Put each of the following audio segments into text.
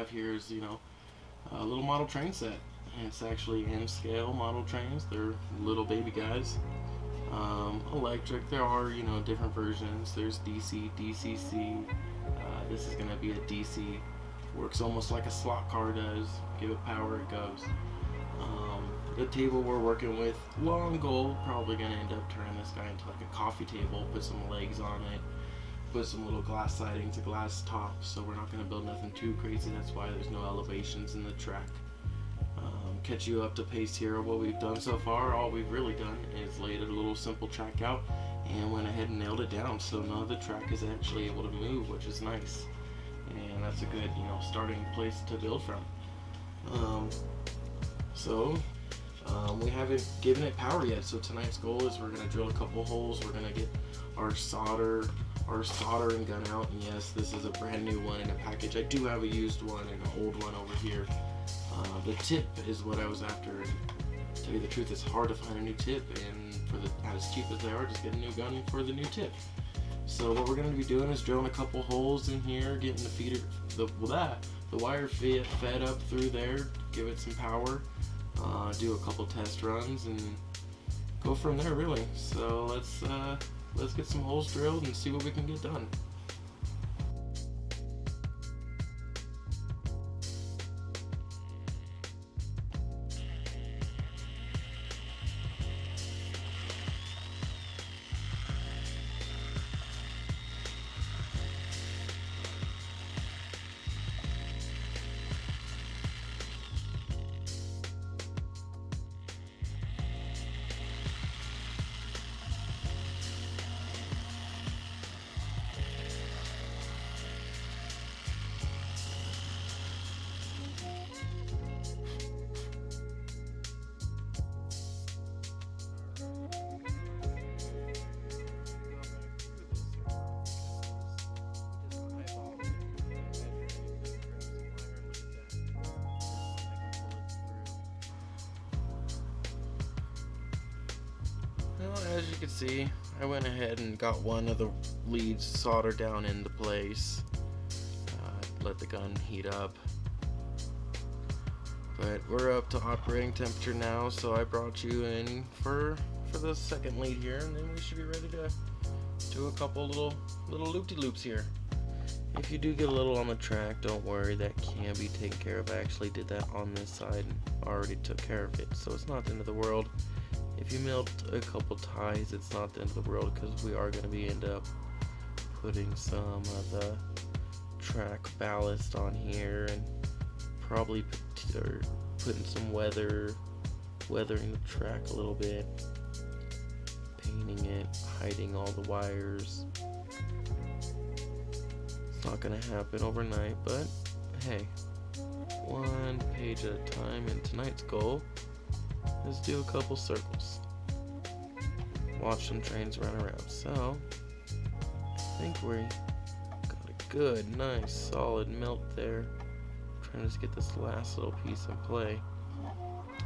have here is, you know, a little model train set. And it's actually M scale model trains. They're little baby guys. Electric. There are, you know, different versions. There's DC, DCC. This is going to be a DC. Works almost like a slot car does. Give it power, it goes. The table we're working with, long goal, probably going to end up turning this guy into like a coffee table, put some legs on it, put some little glass sidings, a glass top, so we're not going to build nothing too crazy. That's why there's no elevations in the track. Catch you up to pace here of what we've done so far. All we've really done is laid a little simple track out and went ahead and nailed it down, so now the track is actually able to move, which is nice, and that's a good, you know, starting place to build from. We haven't given it power yet, so tonight's goal is we're going to drill a couple holes. We're going to get our soldering gun out, and yes, this is a brand new one in a package. I do have a used one and an old one over here. The tip is what I was after, and to tell you the truth, it's hard to find a new tip, and for as cheap as they are, just get a new gun for the new tip. So what we're going to be doing is drilling a couple holes in here, getting the feeder, the wire fed up through there, give it some power, do a couple test runs, and go from there really. So let's get some holes drilled and see what we can get done. As you can see, I went ahead and got one of the leads soldered down into place. Let the gun heat up. But we're up to operating temperature now, so I brought you in for the second lead here, and then we should be ready to do a couple little loop-de-loops here. If you do get a little on the track, don't worry, that can be taken care of. I actually did that on this side and already took care of it, so it's not the end of the world. If you melt a couple ties, it's not the end of the world, because we are going to end up putting some of the track ballast on here, and probably putting some weathering the track a little bit, painting it, hiding all the wires. It's not going to happen overnight, but hey, one page at a time, and tonight's goal is do a couple circles. Watch some trains run around. So I think we got a good, nice, solid melt there. I'm trying to just get this last little piece in play.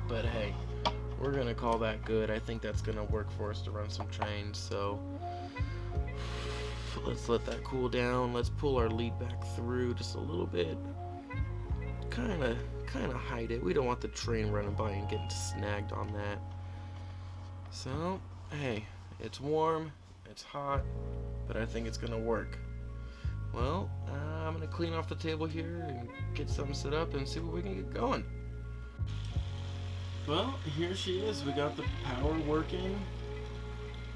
But hey, we're gonna call that good. I think that's gonna work for us to run some trains. So let's let that cool down. Let's pull our lead back through just a little bit. Kind of hide it. We don't want the train running by and getting snagged on that. So, hey, it's warm, it's hot, but I think it's gonna work. Well, I'm gonna clean off the table here and get something set up and see what we can get going. Well, here she is. We got the power working.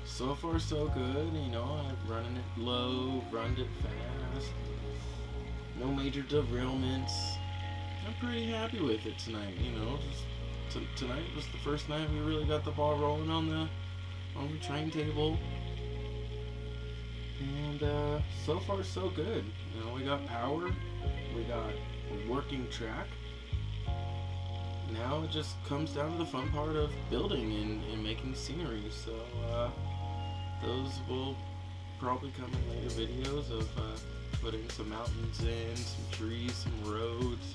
So far so good, you know, I'm running it low, run it fast. No major derailments. I'm pretty happy with it tonight, you know. Tonight was the first night we really got the ball rolling on the train table. And so far so good. You know, we got power, we got a working track. Now it just comes down to the fun part of building and making scenery. So those will probably come in later videos of putting some mountains in, some trees, some roads,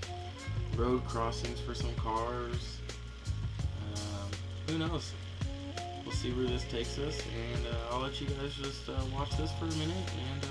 road crossings for some cars. Who knows? We'll see where this takes us, and I'll let you guys just watch this for a minute and